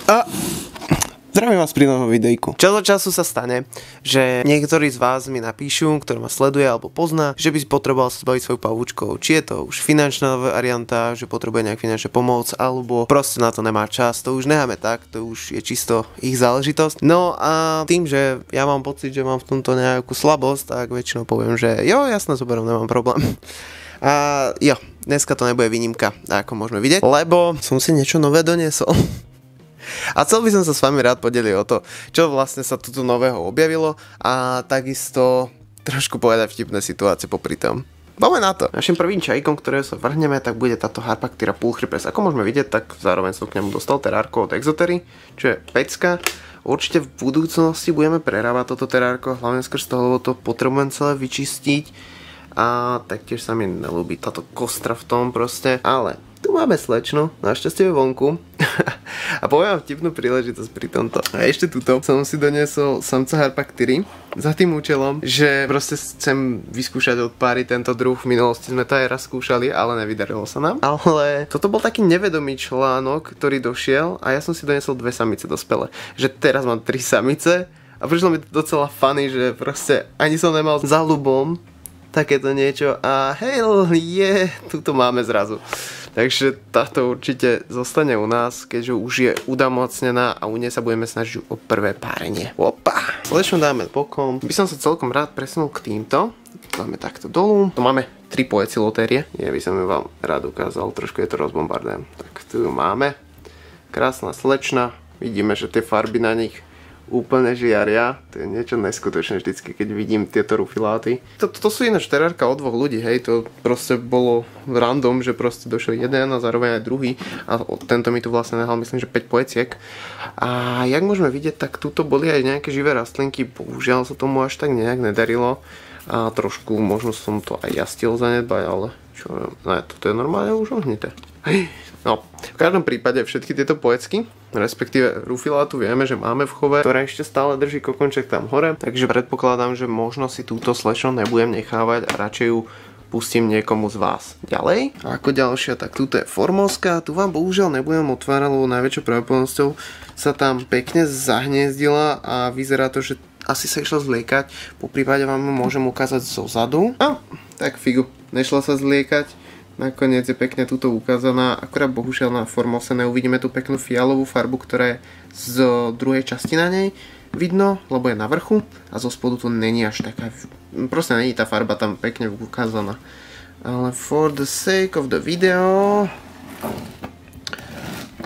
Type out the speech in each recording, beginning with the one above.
A zdravím vás pri novom videjku. Čas od času sa stane, že niektorí z vás mi napíšu, ktorý ma sleduje alebo pozná, že by si potreboval sa zbaviť svojou pavúčkou. Či je to už finančná varianta, že potrebuje nejak finančnú pomoc, alebo proste na to nemá čas. To už necháme tak, to už je čisto ich záležitosť. No a tým, že ja mám pocit, že mám v tomto nejakú slabosť, tak väčšinou poviem, že jo, jasne, zoberiem, nemám problém. A jo, dneska to nebude výnimka, ako môžeme vidieť, lebo som si niečo nové doniesol. A chcel by som sa s vami rád podeliť o to, čo vlastne sa tu nového objavilo a takisto trošku povedať vtipné situácie popri tom. Poďme na to. Našim prvým čajkom, ktorého sa vrhneme, tak bude táto Harpactira Pulchrippus. Ako môžeme vidieť, tak zároveň som k nemu dostal terárko od Exotery, čo je pecka. Určite v budúcnosti budeme prerávať toto terárko, hlavne skrz toho, lebo to potrebujem celé vyčistiť. A taktiež sa mi nelúbi táto kostra v tom proste, ale tu máme slečnu, našťastie je vonku. A poviem vám vtipnú príležitosť pri tomto. A ešte tuto som si doniesol samca Harpactiry za tým účelom, že proste chcem vyskúšať od páry tento druh. V minulosti sme to aj raz skúšali, ale nevydarilo sa nám. Ale toto bol taký nevedomý článok, ktorý došiel a ja som si doniesol 2 samice dospelé. Že teraz mám 3 samice a prišlo mi to docela funny, že proste ani som nemal za ľubom takéto niečo a hell yeah, tuto máme zrazu. Takže táto určite zostane u nás, keďže už je udamocnená a u nej sa budeme snažiť o prvé párenie. Opa! Slečnu dáme bokom. By som sa celkom rád presunul k týmto. Dáme takto dolu. Tu máme 3 pojeci lotérie. Ja by som ju vám rád ukázal, trošku je to rozbombardujem. Tak tu ju máme. Krásna slečna. Vidíme, že tie farby na nich úplne žiaria, to je niečo neskutočné vždycky, keď vidím tieto rufiláty. To sú ináč terárka od 2 ľudí, hej, to proste bolo random, že proste došiel jeden a zároveň aj druhý a tento mi tu vlastne nehal, myslím, že 5 pojeciek. A jak môžeme vidieť, tak tuto boli aj nejaké živé rastlinky, bohužiaľ sa tomu až tak nejak nedarilo a trošku možno som to aj ja stiel zanedbať, ale čo viem, ne, toto je normálne už ohnité. No, v každom prípade všetky tieto pojecky, respektíve rufilátu vieme, že máme v chove, ktorá ešte stále drží kokonček tam hore, takže predpokladám, že možno si túto slečnu nebudem nechávať a radšej ju pustím niekomu z vás. Ďalej, a ako ďalšia, tak túto je Formoska, tu vám bohužiaľ nebudem otvárať, lebo najväčšou pravdepodobnosťou sa tam pekne zahniezdila a vyzerá to, že asi sa išla zliekať, po prípade vám môžem ukázať zo zadu. A tak figu, nešla sa zliekať. Nakoniec je pekne tuto ukázaná, akorát bohužiaľ na Formose neuvidíme tú peknú fialovú farbu, ktorá je z druhej časti na nej vidno, lebo je na vrchu a zo spodu tu není až taká, proste není tá farba tam pekne ukázaná. Ale for the sake of the video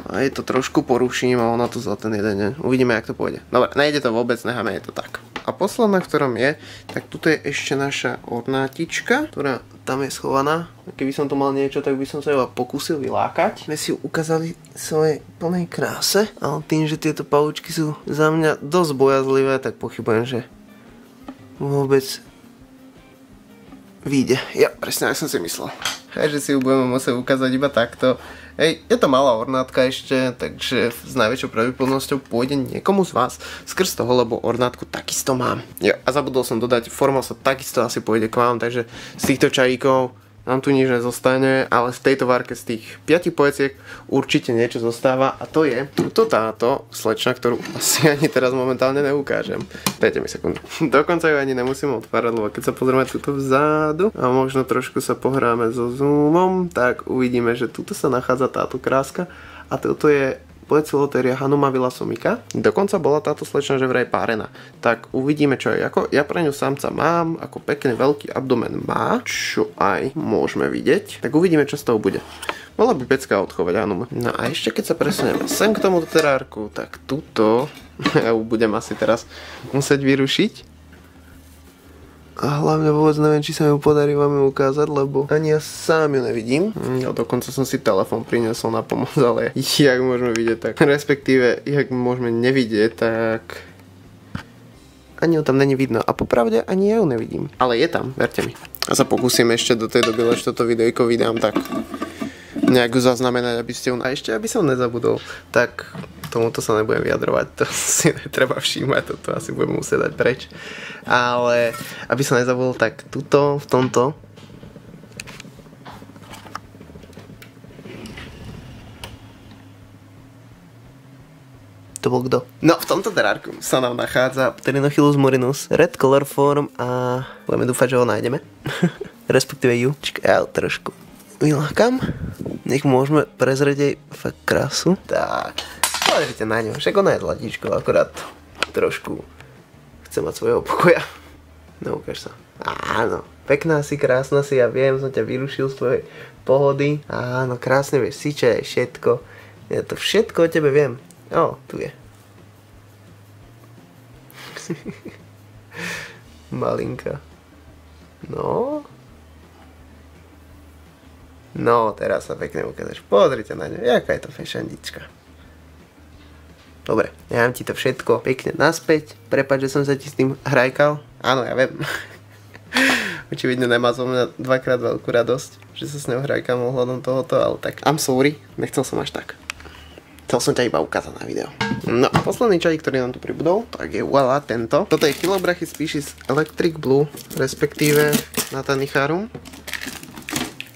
aj to trošku poruším a ono to za ten jeden deň. Uvidíme, jak to pôjde. Dobre, nejde to vôbec, necháme je to tak. A posledná, v ktorom je, tak tuto je ešte naša ornátička, ktorá tam je schovaná. Keby som to mal niečo, tak by som sa ju pokúsil vylákať. My si ju ukázali svojej plnej kráse, ale tým, že tieto pavúčky sú za mňa dosť bojazlivé, tak pochybujem, že vôbec vyjde. Ja, presne ako som si myslel. Hej, že si ju budeme musieť ukázať iba takto. Hej, je to malá ornátka ešte, takže s najväčšou pravdepodobnosťou pôjde niekomu z vás skrz toho, lebo ornátku takisto mám. Ja, a zabudol som dodať, Formosa takisto asi pôjde k vám, takže z týchto čajíkov nám tu nič nezostane, ale v tejto várke z tých 5 pojeciek určite niečo zostáva a to je táto slečna, ktorú asi ani teraz momentálne neukážem. Dajte mi sekundu. Dokonca ju ani nemusím otvárať, lebo keď sa pozrieme tuto vzadu a možno trošku sa pohráme so zoomom, tak uvidíme, že tuto sa nachádza táto kráska a toto je pojec lotéria Hanuma Villasomika. Dokonca bola táto slečna že vraj párená. Tak uvidíme, čo je. Ako ja pre ňu samca mám, ako pekne veľký abdomen má, čo aj môžeme vidieť. Tak uvidíme, čo z toho bude. Bola by pecka odchovať Hanuma. No a ešte keď sa presunieme sem k tomu terárku, tak tuto ja ju budem asi teraz musieť vyrušiť. A hlavne vôbec neviem, či sa mi podarí vám ju ukázať, lebo ani ja sám ju nevidím. Ja dokonca som si telefón priniesol na pomoc, ale jak môžeme vidieť, tak respektíve, jak môžeme nevidieť, tak ani ju tam není vidno. A popravde ani ja ju nevidím. Ale je tam, verte mi. A sa pokúsim ešte do tej doby, lež toto videjko vydám, tak nejakú zaznamenať, aby ste ju... A ešte, aby som nezabudol, tak tomuto sa nebudem vyjadrovať, to si netreba všímať, toto asi budem musieť dať preč. Ale aby som nezabudol, tak tuto, v tomto to bol kto. No, v tomto darárku sa nám nachádza Pterynochilus murinus, red color form a budeme dúfať, že ho nájdeme. Respektíve ju. Čakaj, ja trošku vylákam. Nech môžeme prezrieť jej fakt krásu. Tak, pozrite na ňu. Však ona je zlatíčko, akorát trošku chce mať svojho pokoja. No, ukáž sa. Áno, pekná si, krásna si, ja viem, som ťa vyrušil z tvojej pohody. Áno, krásne vieš syčať aj všetko. Ja to všetko o tebe viem. O, tu je. Malinka. No. No, teraz sa pekne ukážeš. Pozrite na ňu, jaká je to fešandička. Dobre, ja dám ti to všetko pekne naspäť. Prepáč, že som sa ti s tým hrajkal. Áno, ja viem. Očividne nemá zo mňa dvakrát veľkú radosť, že sa s ňou hrajkam ohľadom tohoto, ale tak I'm sorry, nechcel som až tak. Chcel som ťa iba ukázať na video. No a posledný čaj, ktorý nám tu pribudol, tak je voilà tento. Toto je Chilobrachys species Electric Blue, respektíve Natanicharum.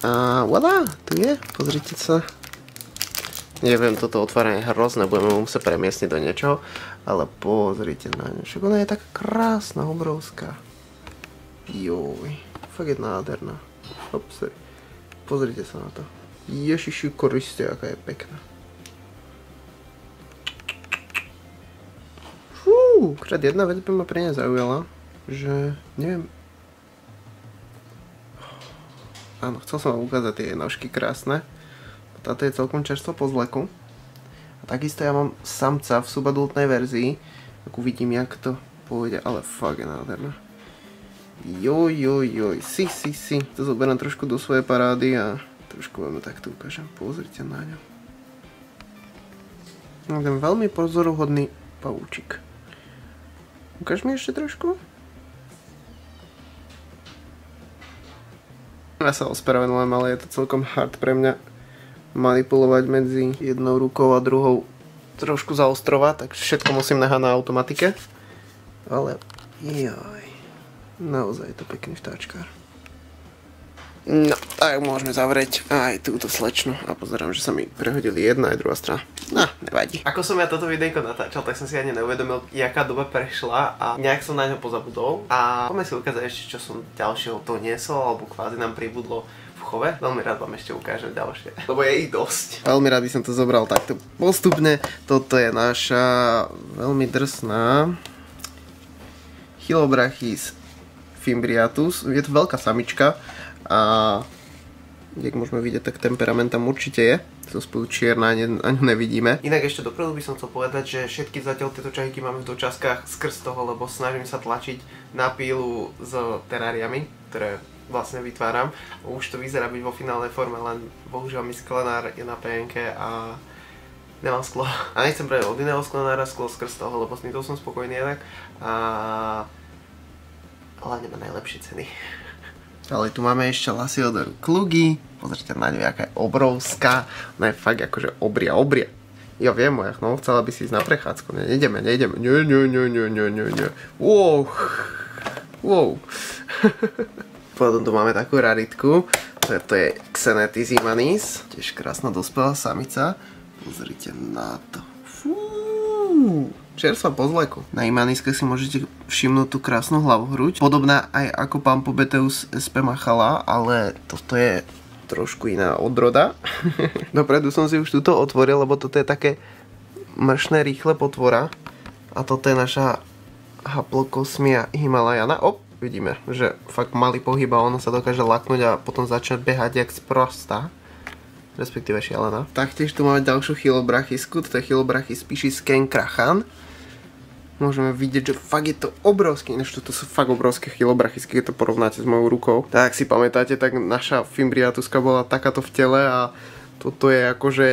A voilà, tu je, pozrite sa. Neviem, toto otváranie je hrozné, budeme mu musieť premiestniť do niečoho, ale pozrite na ňu, však ona je taká krásna, obrovská. Joj, fakt je nádherná. Opsej. Pozrite sa na to. Ježiši Kriste, aká je pekná. Fú, krát jedna vec by ma pre ne zaujala, že neviem. Áno, chcel som vám ukázať tie nožky krásne. Táto je celkom čerstvo po zleku. A takisto ja mám samca v subadultnej verzii. Tak uvidím, jak to pôjde, ale fakt je nádherná. Joj, si. To zoberiem trošku do svojej parády a trošku vám takto ukážem. Pozrite na ňu. Ten veľmi pozoruhodný pavúčik. Ukáž mi ešte trošku? Ja sa ospravedlňujem, ale je to celkom hard pre mňa manipulovať medzi jednou rukou a druhou trošku zaostrovať, takže všetko musím nehať na automatike. Ale joj. Naozaj je to pekný vtáčkár. No, tak môžeme zavrieť aj túto slečnu a pozerám, že sa mi prehodili jedna aj druhá strana. No, nevadí. Ako som ja toto videjko natáčal, tak som si ani neuvedomil, jaká doba prešla a nejak som na ňo pozabudol. A poďme si ukázať ešte, čo som ďalšieho to niesol, alebo kvázi nám pribudlo v chove. Veľmi rád vám ešte ukážem ďalšie, lebo je ich dosť. Veľmi rád by som to zobral takto postupne. Toto je naša veľmi drsná Chilobrachys fimbriatus. Je to veľká samička a jak môžeme vidieť, tak temperament tam určite je. To spodu čierna, ani ňu nevidíme. Inak ešte dopredu by som chcel povedať, že všetky zatiaľ tieto čajky máme v dočaskách skrz toho, lebo snažím sa tlačiť na pílu s teráriami, ktoré vlastne vytváram. Už to vyzerá byť vo finálnej forme, len bohužiaľ mi sklenár je na PNK a nemám sklo. A nechcem brať od iného sklenára sklo skrz toho, lebo s týmto som spokojný jednak. Ale nemá najlepšie ceny. Ale tu máme ešte Lasiodoru klugy. Pozrite na ňu, aká je obrovská. Ona je fakt akože obria. Ja viem, moja, no, chcela by si ísť na prechádzku. Nejdeme. Nie. Wow. Potom tu máme takú raritku. To je Xenethys imanis. Tiež krásna dospelá samica. Pozrite na to. Fú. Čerstva po zleku. Na imaniske si môžete všimnúť tú krásnu hlavhruď. Podobná aj ako Pampobeteus sp. Machala, ale toto je trošku iná odroda. Dopredu som si už túto otvoril, lebo toto je také mršné, rýchle potvora. A toto je naša Haplokosmia himalajana. Vidíme, že fakt malý pohyb a ona sa dokáže laknúť a potom začať behať jak sprostá. Respektíve šialená. Taktiež tu máme ďalšiu Chilobrachysku, toto je Chilobrachys species Kencrachan. Môžeme vidieť, že fakt je to obrovský, než toto sú fakt obrovské Chilobrachysky, keď to porovnáte s mojou rukou. Tak si pamätáte, tak naša Fimbriatuska bola takáto v tele a toto je akože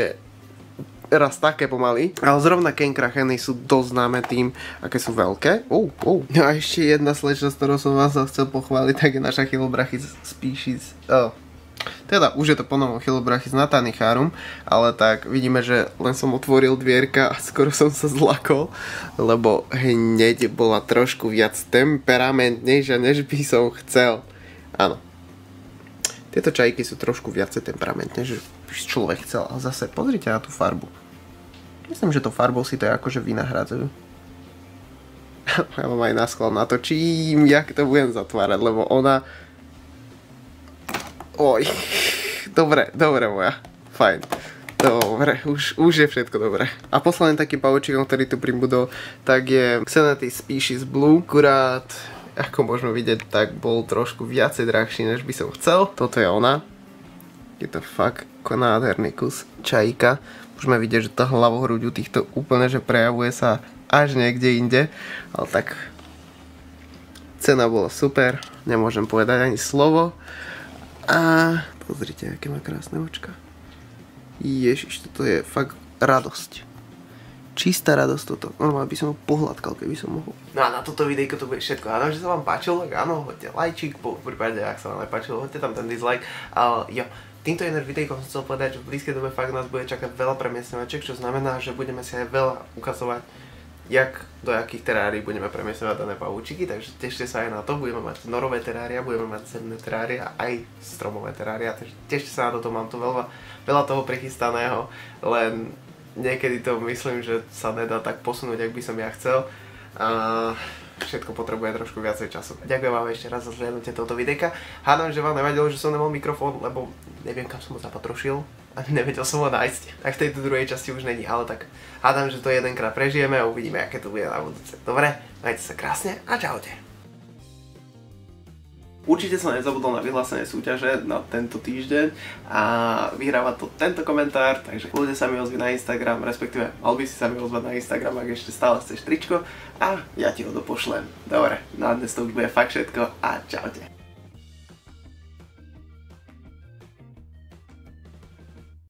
raz také pomaly. Ale zrovna Kencrachany sú dosť známe tým, aké sú veľké. No a ešte jedna slečna, s ktorou som vás chcel pochváliť, tak je naša Chilobrachys species. Teda už je to ponovom Chilobrachys Natanicharum, ale tak vidíme, že len som otvoril dvierka a skoro som sa zlakol, lebo hneď bola trošku viac temperamentnejšia, než by som chcel. Áno. Tieto čajky sú trošku viacej temperamentné, že by človek chcel, ale zase pozrite na tú farbu. Myslím, že to farbou si to akože vynahradzujú. Ja mám aj náskval na to, jak to budem zatvárať, lebo ona... Oj, dobre moja, fajn. Dobre, už je všetko dobré. A posledný taký pavúčikom, ktorý tu pribudol, tak je Xenati Species Blue. Akurát, ako môžeme vidieť, tak bol trošku viacej drahší, než by som chcel. Toto je ona. Je to fakt nádherný kus čajíka. Môžeme vidieť, že tá hlavohruď u týchto úplne, že prejavuje sa až niekde inde. Ale tak cena bola super, nemôžem povedať ani slovo. A pozrite, aké má krásne očka. Ježiš, toto je fakt radosť. Čistá radosť toto. Normálne by som ho pohľadkal, keby som mohol. No a na toto videjko to bude všetko. Áno, že sa vám páčilo, tak áno, hoďte lajčík, v prípade, ak sa vám nepáčilo, hoďte tam ten dislike. Ale jo, týmto jedným videjkom som chcel povedať, že v blízkej dobe fakt nás bude čakať veľa premiestňovačiek, čo znamená, že budeme si aj veľa ukazovať, do jakých terárií budeme premiestňovať dané pavúčiky, takže tešte sa aj na to, budeme mať norové terária, budeme mať zemné terária, aj stromové terária, takže tešte sa na toto, mám tu veľa toho prichystaného, len niekedy to myslím, že sa nedá tak posunúť, ak by som ja chcel. A všetko potrebuje trošku viacej času. Ďakujem vám ešte raz za zhliadnutie tohto videjka. Hádam, že vám nevadilo, že som nemal mikrofón, lebo neviem, kam som ho zapatrošil a nevedel som ho nájsť. Tak v tejto druhej časti už není, ale tak hádam, že to jedenkrát prežijeme a uvidíme, aké to bude na budúce. Dobre, majte sa krásne a čaute. Určite som nezabudol na vyhlásenie súťaže na tento týždeň a vyhráva to tento komentár, takže ľudia sa mi ozvi na Instagram, respektíve mal by si sa mi ozvať na Instagram, ak ešte stále chceš tričko a ja ti ho dopošlem. Dobre, na dnes to už bude fakt všetko a čaute.